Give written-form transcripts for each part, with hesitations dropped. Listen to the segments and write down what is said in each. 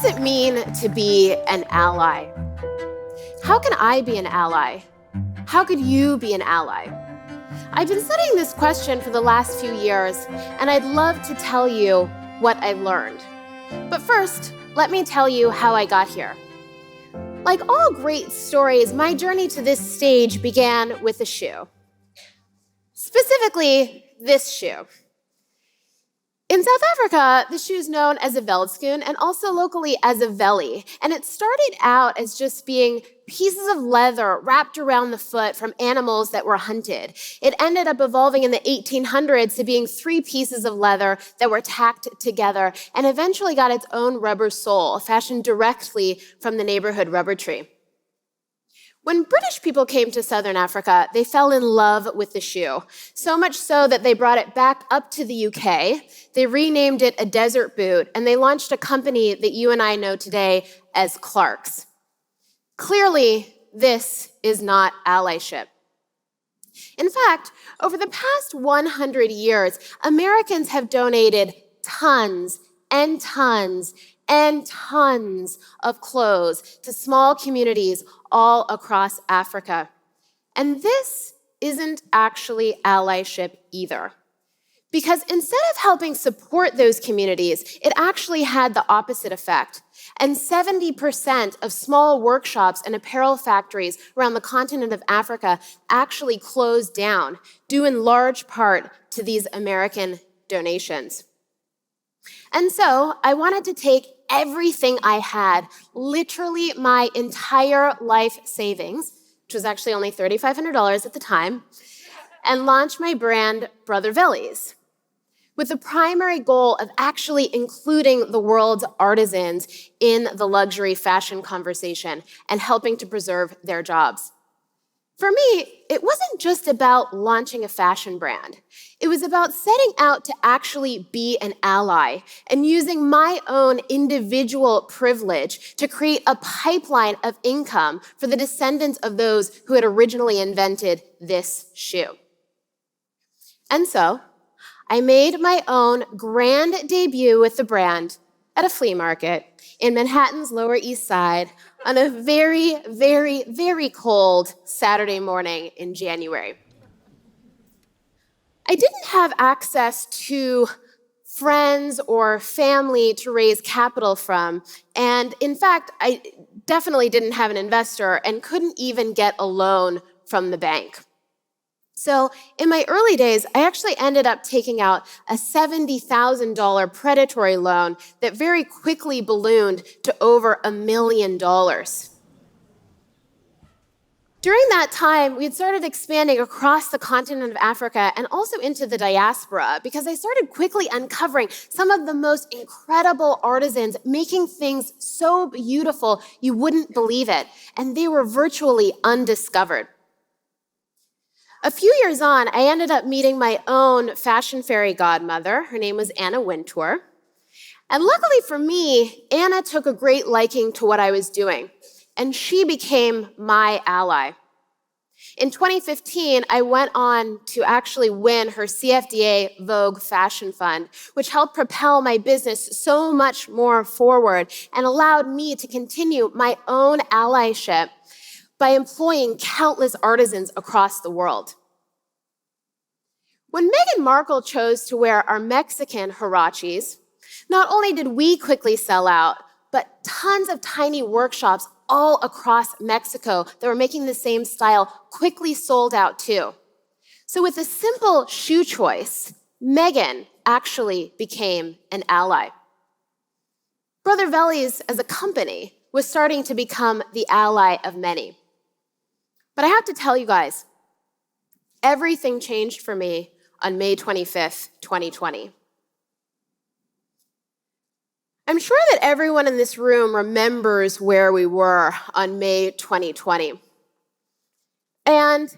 does it mean to be an ally? How can I be an ally? How could you be an ally? I've been studying this question for the last few years, and I'd love to tell you what I've learned. But first, let me tell you how I got here. Like all great stories, my journey to this stage began with a shoe. Specifically, this shoe. In South Africa, the shoe is known as a veldschoen and also locally as a vellie. And it started out as just being pieces of leather wrapped around the foot from animals that were hunted. It ended up evolving in the 1800s to being 3 pieces of leather that were tacked together and eventually got its own rubber sole, fashioned directly from the neighborhood rubber tree. When British people came to Southern Africa, they fell in love with the shoe, so much so that they brought it back up to the UK, they renamed it a desert boot, and they launched a company that you and I know today as Clark's. Clearly, this is not allyship. In fact, over the past 100 years, Americans have donated tons and tons and tons of clothes to small communities all across Africa. And this isn't actually allyship either. Because instead of helping support those communities, it actually had the opposite effect. And 70% of small workshops and apparel factories around the continent of Africa actually closed down, due in large part to these American donations. And so I wanted to take everything I had, literally my entire life savings, which was actually only $3,500 at the time, and launch my brand, Brother Vellies, with the primary goal of actually including the world's artisans in the luxury fashion conversation and helping to preserve their jobs. For me, it wasn't just about launching a fashion brand. It was about setting out to actually be an ally and using my own individual privilege to create a pipeline of income for the descendants of those who had originally invented this shoe. And so, I made my own grand debut with the brand at a flea market in Manhattan's Lower East Side on a very, very, very cold Saturday morning in January. I didn't have access to friends or family to raise capital from, and in fact, I definitely didn't have an investor and couldn't even get a loan from the bank. So in my early days, I actually ended up taking out a $70,000 predatory loan that very quickly ballooned to over $1 million. During that time, we had started expanding across the continent of Africa and also into the diaspora because I started quickly uncovering some of the most incredible artisans making things so beautiful you wouldn't believe it, and they were virtually undiscovered. A few years on, I ended up meeting my own fashion fairy godmother. Her name was Anna Wintour. And luckily for me, Anna took a great liking to what I was doing, and she became my ally. In 2015, I went on to actually win her CFDA Vogue Fashion Fund, which helped propel my business so much more forward and allowed me to continue my own allyship by employing countless artisans across the world. When Meghan Markle chose to wear our Mexican huaraches, not only did we quickly sell out, but tons of tiny workshops all across Mexico that were making the same style quickly sold out too. So with a simple shoe choice, Meghan actually became an ally. Brother Vellies as a company was starting to become the ally of many. But I have to tell you guys, everything changed for me on May 25th, 2020. I'm sure that everyone in this room remembers where we were on May 2020. And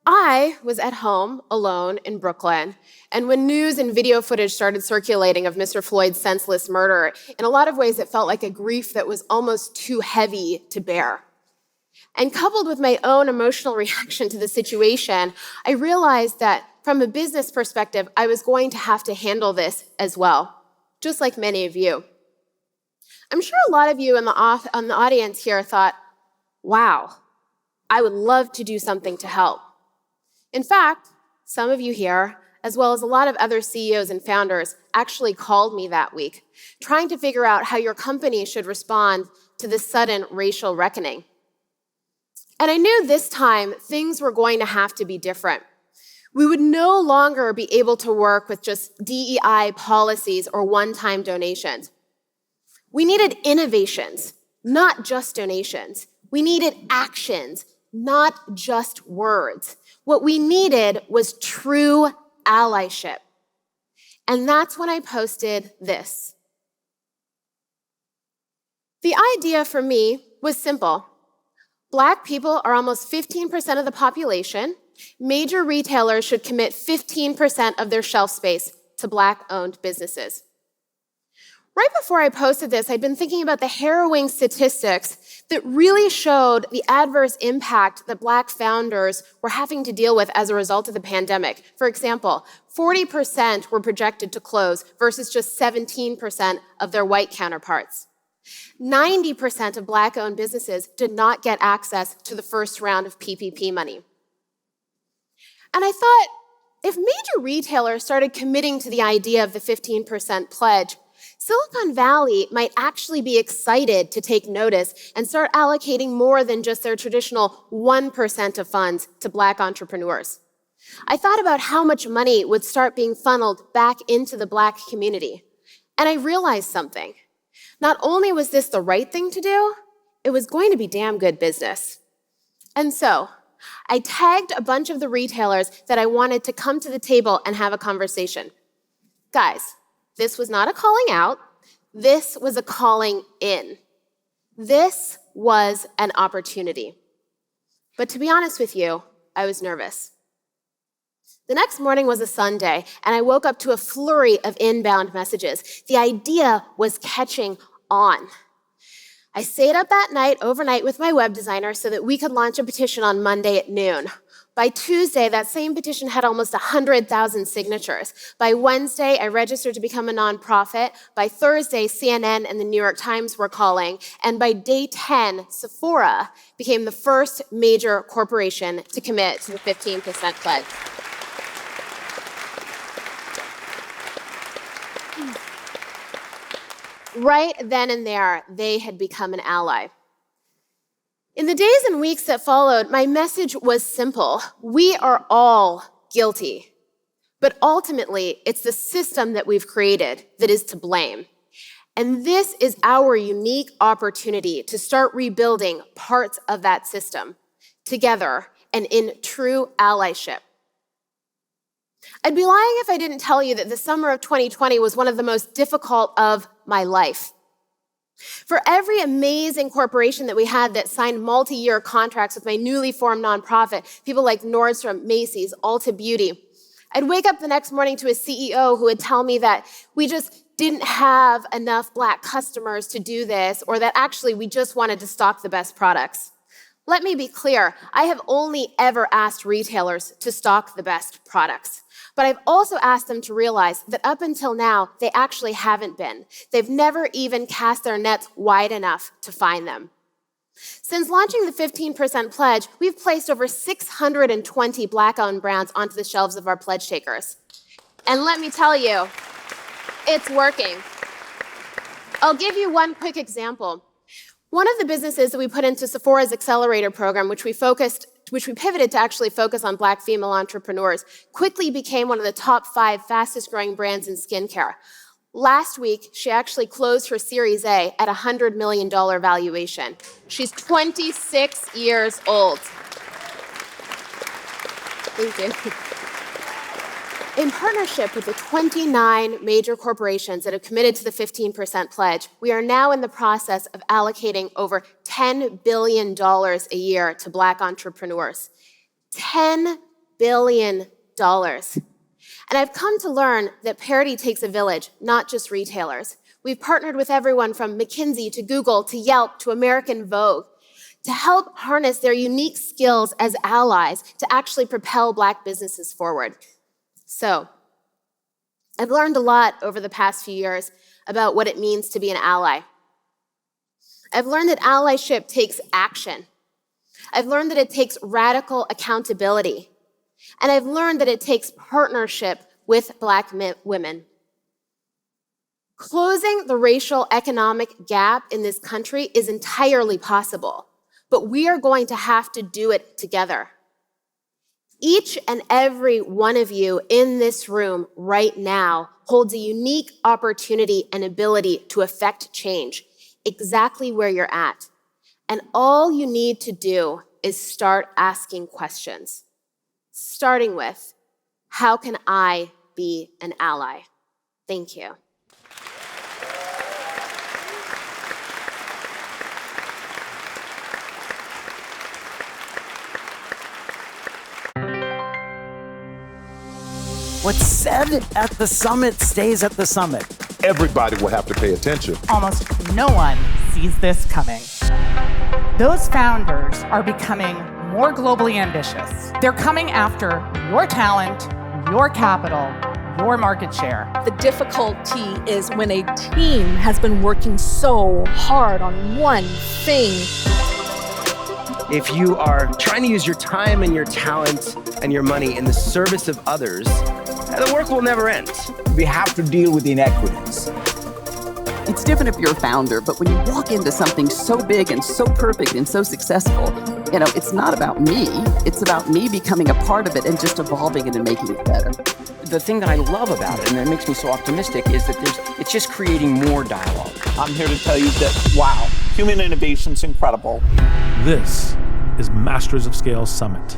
I was at home alone in Brooklyn, and when news and video footage started circulating of Mr. Floyd's senseless murder, in a lot of ways it felt like a grief that was almost too heavy to bear. And coupled with my own emotional reaction to the situation, I realized that from a business perspective, I was going to have to handle this as well, just like many of you. I'm sure a lot of you in the audience here thought, wow, I would love to do something to help. In fact, some of you here, as well as a lot of other CEOs and founders, actually called me that week, trying to figure out how your company should respond to this sudden racial reckoning. And I knew this time things were going to have to be different. We would no longer be able to work with just DEI policies or one-time donations. We needed innovations, not just donations. We needed actions, not just words. What we needed was true allyship. And that's when I posted this. The idea for me was simple. Black people are almost 15% of the population. Major retailers should commit 15% of their shelf space to Black-owned businesses. Right before I posted this, I'd been thinking about the harrowing statistics that really showed the adverse impact that Black founders were having to deal with as a result of the pandemic. For example, 40% were projected to close versus just 17% of their white counterparts. 90% of Black-owned businesses did not get access to the first round of PPP money. And I thought, if major retailers started committing to the idea of the 15% pledge, Silicon Valley might actually be excited to take notice and start allocating more than just their traditional 1% of funds to Black entrepreneurs. I thought about how much money would start being funneled back into the Black community. And I realized something. Not only was this the right thing to do, it was going to be damn good business. And so, I tagged a bunch of the retailers that I wanted to come to the table and have a conversation. Guys, this was not a calling out. This was a calling in. This was an opportunity. But to be honest with you, I was nervous. The next morning was a Sunday, and I woke up to a flurry of inbound messages. The idea was catching on. I stayed up that night overnight with my web designer so that we could launch a petition on Monday at noon. By Tuesday, that same petition had almost 100,000 signatures. By Wednesday, I registered to become a nonprofit. By Thursday, CNN and the New York Times were calling. And by day 10, Sephora became the first major corporation to commit to the 15% pledge. Right then and there, they had become an ally. In the days and weeks that followed, my message was simple. We are all guilty. But ultimately, it's the system that we've created that is to blame. And this is our unique opportunity to start rebuilding parts of that system together and in true allyship. I'd be lying if I didn't tell you that the summer of 2020 was one of the most difficult of my life. For every amazing corporation that we had that signed multi-year contracts with my newly formed nonprofit, people like Nordstrom, Macy's, Ulta Beauty, I'd wake up the next morning to a CEO who would tell me that we just didn't have enough Black customers to do this, or that actually we just wanted to stock the best products. Let me be clear, I have only ever asked retailers to stock the best products. But I've also asked them to realize that up until now, they actually haven't been. They've never even cast their nets wide enough to find them. Since launching the 15% pledge, we've placed over 620 Black-owned brands onto the shelves of our pledge takers. And let me tell you, it's working. I'll give you one quick example. One of the businesses that we put into Sephora's Accelerator program, which we pivoted to actually focus on Black female entrepreneurs, quickly became one of the top 5 fastest growing brands in skincare. Last week, she actually closed her Series A at a $100 million valuation. She's 26 years old. Thank you. In partnership with the 29 major corporations that have committed to the 15% pledge, we are now in the process of allocating over $10 billion a year to Black entrepreneurs. $10 billion. And I've come to learn that parity takes a village, not just retailers. We've partnered with everyone from McKinsey to Google to Yelp to American Vogue to help harness their unique skills as allies to actually propel Black businesses forward. So, I've learned a lot over the past few years about what it means to be an ally. I've learned that allyship takes action. I've learned that it takes radical accountability. And I've learned that it takes partnership with Black women. Closing the racial economic gap in this country is entirely possible, but we are going to have to do it together. Each and every one of you in this room right now holds a unique opportunity and ability to affect change exactly where you're at. And all you need to do is start asking questions, starting with, how can I be an ally? Thank you. What's said at the summit stays at the summit. Everybody will have to pay attention. Almost no one sees this coming. Those founders are becoming more globally ambitious. They're coming after your talent, your capital, your market share. The difficulty is when a team has been working so hard on one thing. If you are trying to use your time and your talent and your money in the service of others, the work will never end. We have to deal with inequities. It's different if you're a founder, but when you walk into something so big and so perfect and so successful, it's not about me. It's about me becoming a part of it and just evolving it and making it better. The thing that I love about it, and that makes me so optimistic, is that it's just creating more dialogue. I'm here to tell you that, wow, human innovation's incredible. This is Masters of Scale Summit.